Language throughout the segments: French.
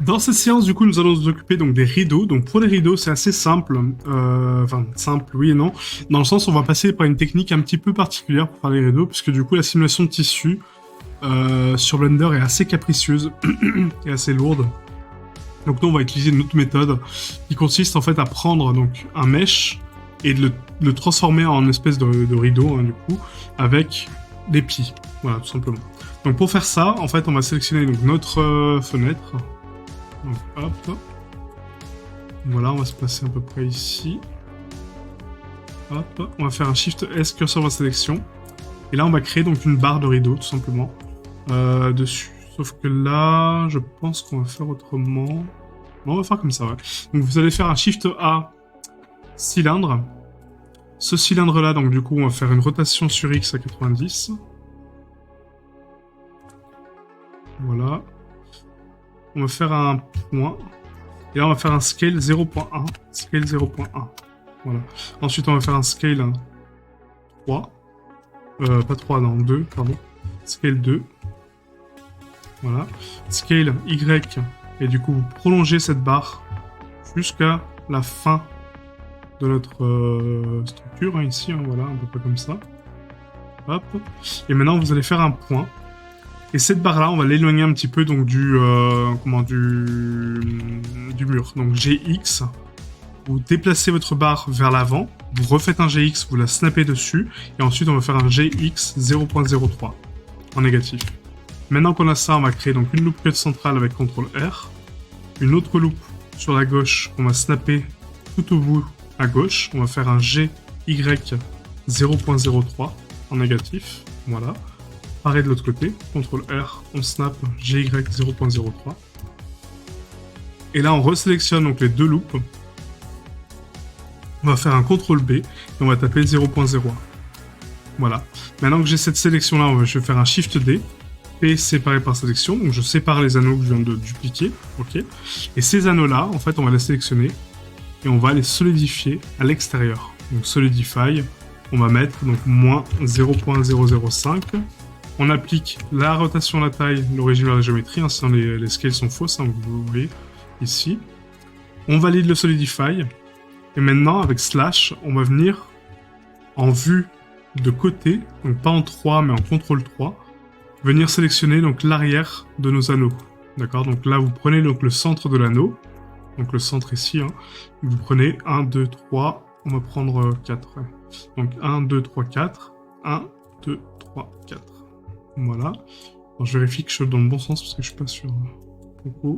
Dans cette séance, du coup, nous allons nous occuper donc des rideaux. Donc pour les rideaux, c'est assez simple. Enfin, simple, oui et non. Dans le sens, on va passer par une technique un petit peu particulière pour faire les rideaux, puisque du coup, la simulation de tissu sur Blender est assez capricieuse et assez lourde. Donc nous, on va utiliser une autre méthode qui consiste en fait à prendre donc un mesh et de le transformer en espèce de rideau, hein, du coup, avec des plis. Voilà, tout simplement. Donc pour faire ça, en fait, on va sélectionner donc notre fenêtre. Donc hop. Voilà, on va se placer à peu près ici. Hop. On va faire un Shift S, curseur de sélection. Et là, on va créer donc une barre de rideau, tout simplement, dessus. Sauf que là, je pense qu'on va faire autrement. Bon, on va faire comme ça, ouais. Donc vous allez faire un Shift A cylindre. Ce cylindre-là, donc du coup, on va faire une rotation sur X à 90. Voilà. On va faire un point. Et là, on va faire un scale 0.1. Scale 0.1. Voilà. Ensuite, on va faire un scale 3. Pas 3, non, 2, pardon. Scale 2. Voilà. Scale Y. Et du coup, vous prolongez cette barre jusqu'à la fin de notre structure, hein, ici, hein, voilà, un peu près comme ça. Hop. Et maintenant, vous allez faire un point. Et cette barre-là, on va l'éloigner un petit peu donc du mur. Donc GX, vous déplacez votre barre vers l'avant, vous refaites un GX, vous la snappez dessus, et ensuite on va faire un GX 0.03 en négatif. Maintenant qu'on a ça, on va créer donc une loupe cut centrale avec CTRL R, une autre loupe sur la gauche qu'on va snapper tout au bout à gauche. On va faire un GY 0.03 en négatif, voilà. Pareil de l'autre côté, CTRL R, on snap GY 0.03. Et là, on resélectionne donc les deux loupes. On va faire un CTRL B et on va taper 0.01. Voilà. Maintenant que j'ai cette sélection-là, je vais faire un Shift D. P séparé par sélection. Donc je sépare les anneaux que je viens de dupliquer. Ok. Et ces anneaux-là, en fait, on va les sélectionner et on va les solidifier à l'extérieur. Donc Solidify, on va mettre donc moins 0.005. On applique la rotation, la taille, l'origine vers la géométrie, hein, sinon les scales sont fausses, hein, vous voyez ici. On valide le Solidify. Et maintenant, avec Slash, on va venir en vue de côté, donc pas en 3, mais en CTRL 3, venir sélectionner donc l'arrière de nos anneaux. D'accord. Donc là, vous prenez donc le centre de l'anneau, donc le centre ici, hein. Vous prenez 1, 2, 3, on va prendre 4. Ouais. Donc 1, 2, 3, 4, 1, 2, 3, 4. Voilà. Alors, je vérifie que je suis dans le bon sens parce que je suis pas sûr. Beaucoup.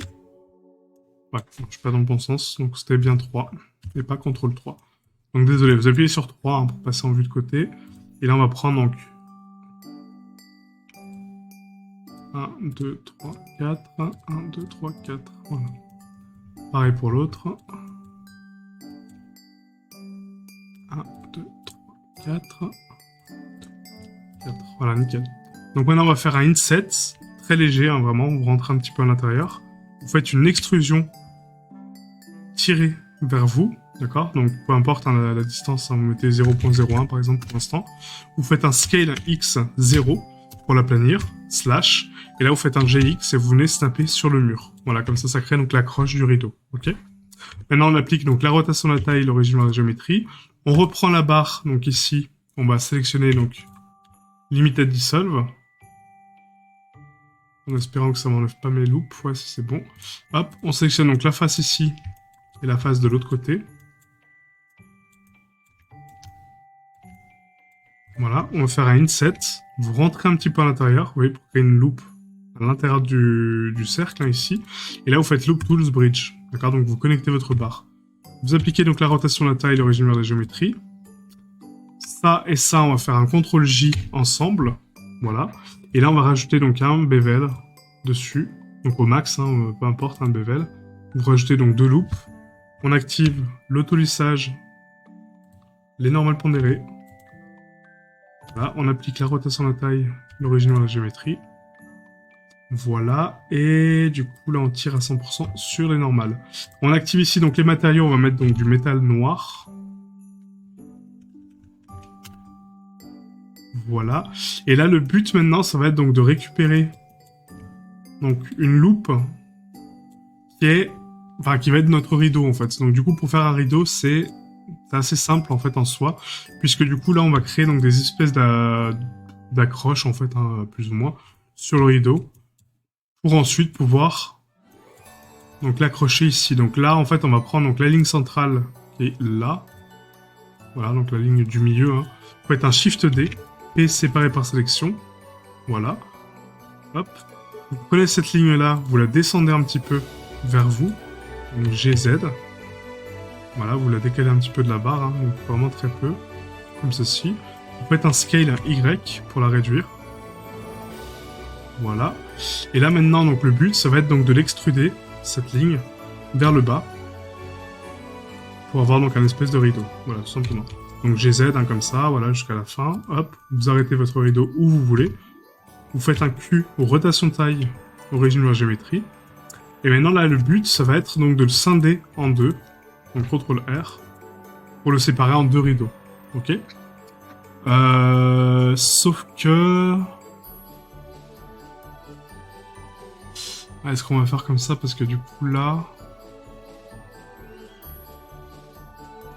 Ouais, je suis pas dans le bon sens, donc c'était bien 3, et pas CTRL 3. Donc désolé, vous appuyez sur 3 hein, pour passer en vue de côté. Et là, on va prendre donc 1, 2, 3, 4, 1, 2, 3, 4. Voilà. Pareil pour l'autre. 1, 2, 3, 4. 4. Voilà, nickel. Donc maintenant, on va faire un inset, très léger, hein, vraiment. Vous rentrez un petit peu à l'intérieur. Vous faites une extrusion tirée vers vous, d'accord. Donc peu importe hein, la distance, hein, vous mettez 0.01 par exemple pour l'instant. Vous faites un scale x0 pour l'aplanir, slash, et là vous faites un gx et vous venez snapper sur le mur. Voilà, comme ça crée donc l'accroche du rideau, ok. Maintenant on applique donc la rotation de la taille, l'origine vers la géométrie. On reprend la barre, donc ici, on va sélectionner donc Limited Dissolve, en espérant que ça m'enlève pas mes loupes, ouais si c'est bon. Hop, on sélectionne donc la face ici, et la face de l'autre côté. Voilà, on va faire un inset. Vous rentrez un petit peu à l'intérieur, vous voyez, pour créer une loupe à l'intérieur du cercle, hein, ici. Et là, vous faites Loop Tools Bridge. D'accord, donc vous connectez votre barre. Vous appliquez donc la rotation de la taille, l'origine vers la géométrie. Ça et ça, on va faire un CTRL J ensemble. Voilà. Et là, on va rajouter donc un bevel dessus. Donc au max, hein, peu importe, un bevel. Vous rajoutez donc deux loops. On active l'autolissage, les normales pondérées. Voilà, on applique la rotation de la taille, l'origine vers la géométrie. Voilà, et du coup là on tire à 100% sur les normales. On active ici donc les matériaux, on va mettre donc du métal noir. Voilà, et là le but maintenant ça va être donc de récupérer donc une loupe qui est, enfin, qui va être notre rideau en fait. Donc du coup, pour faire un rideau, c'est assez simple en fait en soi, puisque du coup là, on va créer donc des espèces d'accroches en fait, hein, plus ou moins, sur le rideau, pour ensuite pouvoir donc l'accrocher ici. Donc là, en fait, on va prendre donc la ligne centrale qui est là. Voilà, donc la ligne du milieu. Hein. Vous faites un Shift D, P séparé par sélection. Voilà. Hop. Vous prenez cette ligne-là, vous la descendez un petit peu vers vous. Donc GZ. Voilà, vous la décalez un petit peu de la barre, hein, donc vraiment très peu. Comme ceci. Vous faites un Scale Y pour la réduire. Voilà. Et là maintenant, donc le but, ça va être donc de l'extruder, cette ligne, vers le bas. Pour avoir donc un espèce de rideau. Voilà, tout simplement. Donc GZ, hein, comme ça, voilà, jusqu'à la fin. Hop, vous arrêtez votre rideau où vous voulez. Vous faites un Q aux rotation taille, origine de la géométrie. Et maintenant, là, le but, ça va être donc de le scinder en deux. Donc CTRL R. Pour le séparer en deux rideaux. Ok. Sauf que... Est-ce qu'on va faire comme ça? Parce que du coup, là...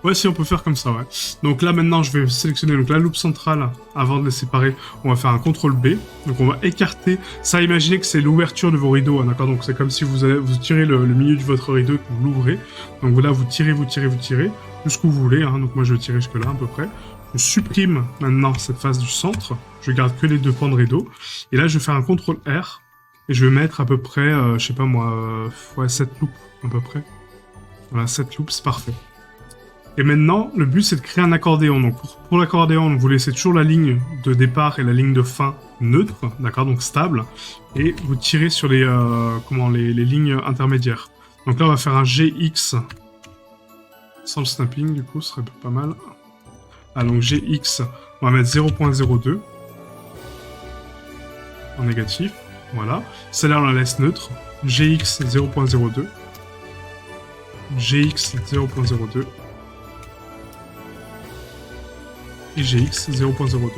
Ouais, si, on peut faire comme ça, ouais. Donc là, maintenant, je vais sélectionner donc, la loupe centrale avant de les séparer. On va faire un CTRL B. Donc on va écarter. Ça, imaginez que c'est l'ouverture de vos rideaux, hein, d'accord? Donc c'est comme si vous tirez le milieu de votre rideau et que vous l'ouvrez. Donc voilà, vous tirez, jusqu'où vous voulez. Hein. Donc moi, je vais tirer jusque là, à peu près. Je supprime maintenant cette face du centre. Je garde que les deux pans de rideau. Et là, je vais faire un CTRL R. Et je vais mettre à peu près, je sais pas moi, ouais, 7 loupes, à peu près. Voilà, 7 loupes, c'est parfait. Et maintenant, le but, c'est de créer un accordéon. Donc, pour l'accordéon, vous laissez toujours la ligne de départ et la ligne de fin neutre, d'accord, donc stable, et vous tirez sur les lignes intermédiaires. Donc là, on va faire un GX sans le snapping, du coup, ce serait pas mal. Ah, donc GX, on va mettre 0.02 en négatif, voilà. Celle-là, on la laisse neutre. GX 0.02, GX 0.02, et GX 0.02.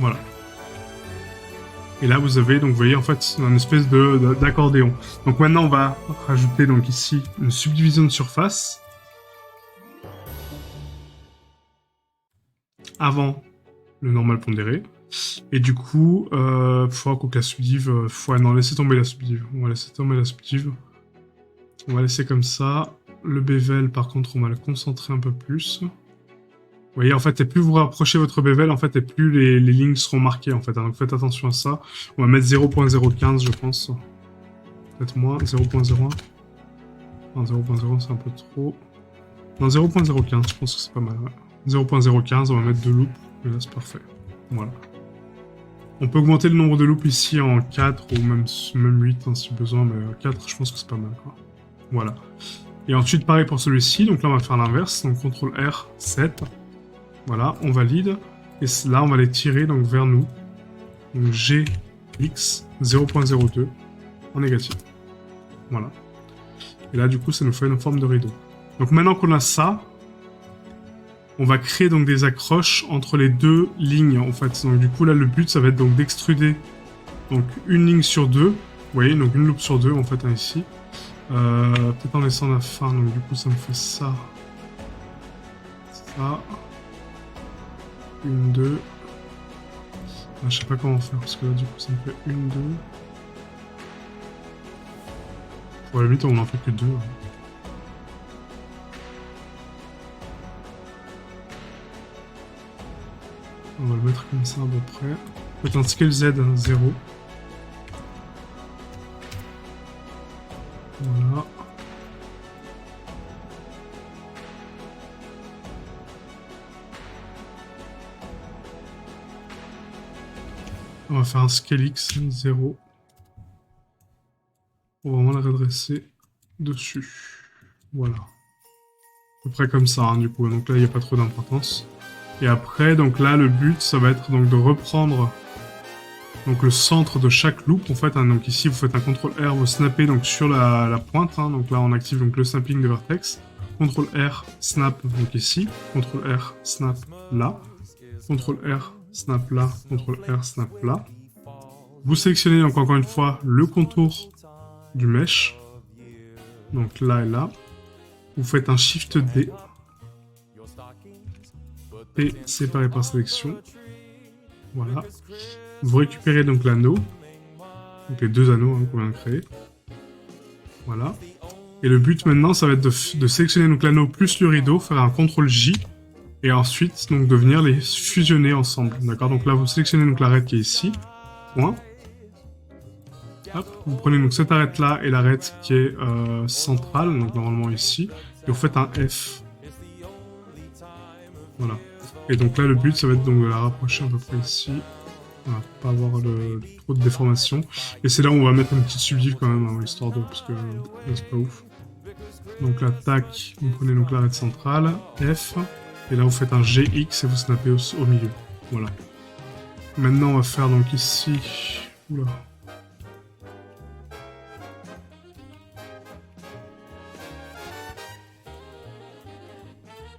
Voilà. Et là, vous avez, donc, vous voyez, en fait, une espèce d'accordéon. Donc maintenant, on va rajouter, donc, ici, une subdivision de surface. Avant le normal pondéré. Et du coup, faut que la subdiv... non, laissez tomber la subdiv. On va laisser tomber la subdiv. On va laisser comme ça. Le bevel, par contre, on va le concentrer un peu plus. Vous voyez, en fait, et plus vous rapprochez votre bevel, en fait, et plus les lignes seront marquées, en fait. Donc faites attention à ça. On va mettre 0.015, je pense. Peut-être moins, 0.01. Non, 0.0, c'est un peu trop. Non, 0.015, je pense que c'est pas mal. Ouais. 0.015, on va mettre 2 loops. Et là, c'est parfait. Voilà. On peut augmenter le nombre de loops ici en 4 ou même 8 hein, si besoin, mais 4, je pense que c'est pas mal, quoi. Voilà. Et ensuite, pareil pour celui-ci. Donc là, on va faire l'inverse. Donc, CTRL R, 7. Voilà, on valide. Et là, on va les tirer donc, vers nous. Donc GX 0.02 en négatif. Voilà. Et là, du coup, ça nous fait une forme de rideau. Donc maintenant qu'on a ça, on va créer donc des accroches entre les deux lignes, en fait. Donc du coup, là, le but, ça va être donc d'extruder donc une ligne sur deux. Vous voyez, donc une loupe sur deux, en fait, hein, ici. Peut-être en laissant la fin. Donc du coup, ça me fait ça. Ça. Une, deux. Ah, je sais pas comment faire, parce que là, du coup, ça me fait une, deux. Pour la limite, on en fait que deux. Hein. On va le mettre comme ça à peu près. Faites un scale Z 0. Voilà. On va faire un scale X 0. Pour vraiment la redresser dessus. Voilà. À peu près comme ça, hein, du coup. Donc là, il n'y a pas trop d'importance. Et après, donc là, le but, ça va être donc de reprendre donc le centre de chaque loop, en fait. Hein, donc ici, vous faites un CTRL R, vous snappez donc sur la pointe. Hein, donc là, on active donc le snapping de vertex. CTRL R, snap, donc ici. CTRL R, snap, là. CTRL R, snap, là. CTRL R, snap, là. Vous sélectionnez donc encore une fois le contour du mesh. Donc là et là. Vous faites un Shift D. P séparé par sélection. Voilà. Vous récupérez donc l'anneau. Donc les deux anneaux qu'on vient de créer. Voilà. Et le but maintenant, ça va être de sélectionner donc l'anneau plus le rideau, faire un CTRL J, et ensuite donc de venir les fusionner ensemble. D'accord. Donc là, vous sélectionnez donc l'arête qui est ici. Point. Hop. Vous prenez donc cette arête là et l'arête qui est centrale, donc normalement ici, et vous faites un F. Voilà. Et donc là, le but, ça va être donc de la rapprocher à peu près ici. Voilà, pour pas avoir trop de déformation. Et c'est là où on va mettre une petite subdiv quand même, hein, histoire de... parce que là, c'est pas ouf. Donc là, tac, vous prenez donc l'arête centrale, F, et là vous faites un GX et vous snappez au milieu. Voilà. Maintenant, on va faire donc ici... Oula.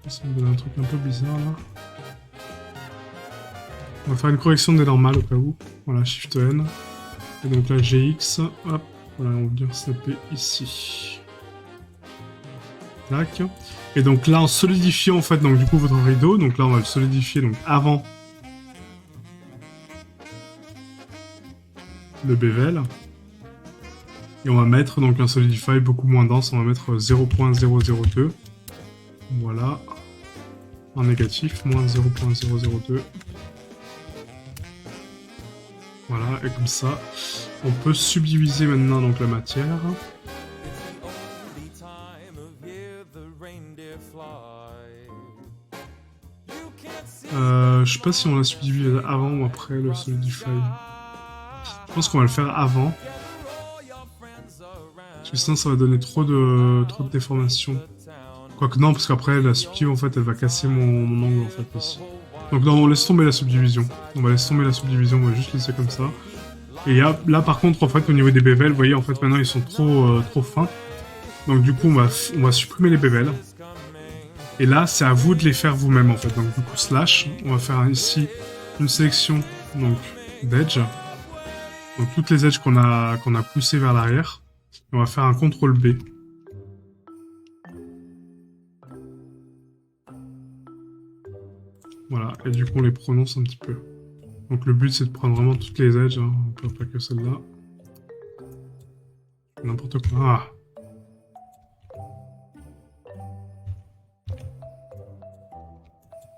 Ça me donne un truc un peu bizarre là. On va faire une correction des normales au cas où. Voilà, Shift N. Et donc là, GX. Hop. Voilà, on va bien snapper ici. Tac. Et donc là, en solidifiant en fait, donc du coup, votre rideau. Donc là, on va le solidifier donc avant le bevel. Et on va mettre donc un solidify beaucoup moins dense. On va mettre 0.002. Voilà. En négatif, moins 0.002. Voilà, et comme ça, on peut subdiviser maintenant donc la matière. Je sais pas si on l'a subdivisé avant ou après le solidify. Je pense qu'on va le faire avant. Parce que sinon ça va donner trop de déformation. Quoique non, parce qu'après la subdiv en fait elle va casser mon angle en fait aussi. Donc non, on laisse tomber la subdivision. On va laisser tomber la subdivision, on va juste laisser comme ça. Et là par contre en fait au niveau des bevels, vous voyez en fait maintenant ils sont trop fins. Donc du coup on va supprimer les bevels. Et là c'est à vous de les faire vous-même en fait. Donc du coup slash, on va faire ici une sélection donc d'edge. Donc toutes les edges qu'on a poussées vers l'arrière. On va faire un CTRL B. Voilà, et du coup on les prononce un petit peu. Donc le but c'est de prendre vraiment toutes les edges, hein. Pas que celle-là. N'importe quoi. Ah.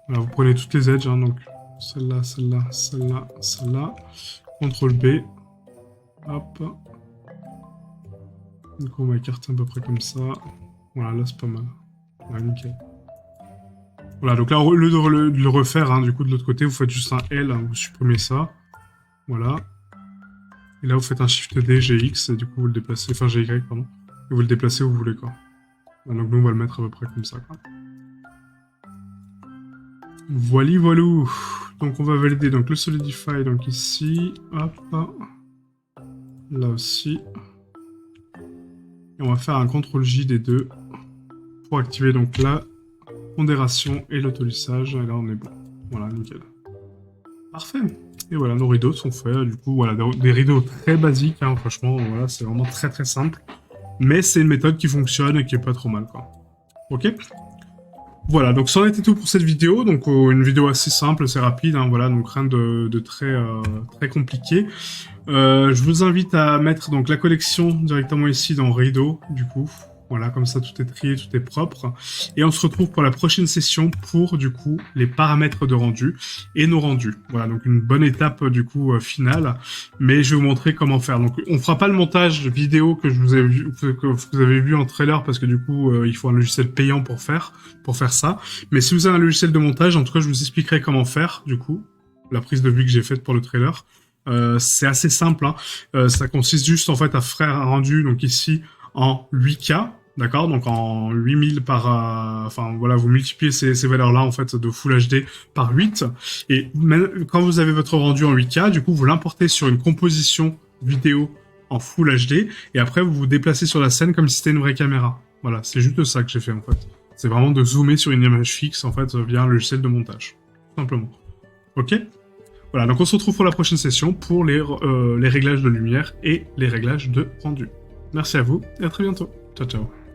Voilà, vous prenez toutes les edges, hein, donc celle-là, celle-là, celle-là, celle-là. CTRL B. Hop. Du coup on va écarter à peu près comme ça. Voilà, là c'est pas mal. Voilà, nickel. Voilà, donc là, au lieu de le refaire, hein, du coup, de l'autre côté, vous faites juste un L, hein, vous supprimez ça. Voilà. Et là, vous faites un Shift D, GX, et du coup, vous le déplacez, enfin GY, pardon. Et vous le déplacez où vous voulez, quoi. Voilà, donc nous, on va le mettre à peu près comme ça, quoi. Voili, voilou. Donc, on va valider donc, le Solidify, donc ici. Hop. Là aussi. Et on va faire un CTRL J des deux pour activer donc là. Pondération et l'autolissage, et là on est bon. Voilà, nickel. Parfait. Et voilà, nos rideaux sont faits. Du coup, voilà, des rideaux très basiques, hein, franchement, voilà, c'est vraiment très très simple. Mais c'est une méthode qui fonctionne et qui est pas trop mal, quoi. Ok. Voilà, donc ça en était tout pour cette vidéo. Donc une vidéo assez simple, assez rapide, hein, voilà, donc rien de très compliqué. Je vous invite à mettre donc la collection directement ici dans rideau, du coup. Voilà, comme ça, tout est trié, tout est propre. Et on se retrouve pour la prochaine session pour, du coup, les paramètres de rendu et nos rendus. Voilà, donc une bonne étape, du coup, finale. Mais je vais vous montrer comment faire. Donc, on fera pas le montage vidéo que vous avez vu en trailer, parce que, du coup, il faut un logiciel payant pour faire ça. Mais si vous avez un logiciel de montage, en tout cas, je vous expliquerai comment faire, du coup, la prise de vue que j'ai faite pour le trailer. C'est assez simple, hein. Ça consiste juste, en fait, à faire un rendu, donc ici, en 8K, d'accord, donc en 8000 par... enfin, voilà, vous multipliez ces valeurs-là, en fait, de Full HD par 8, et même, quand vous avez votre rendu en 8K, du coup, vous l'importez sur une composition vidéo en Full HD, et après, vous vous déplacez sur la scène comme si c'était une vraie caméra. Voilà, c'est juste ça que j'ai fait, en fait. C'est vraiment de zoomer sur une image fixe, en fait, via un logiciel de montage. Tout simplement. Ok ? Voilà, donc on se retrouve pour la prochaine session pour les réglages de lumière et les réglages de rendu. Merci à vous et à très bientôt. Ciao, ciao.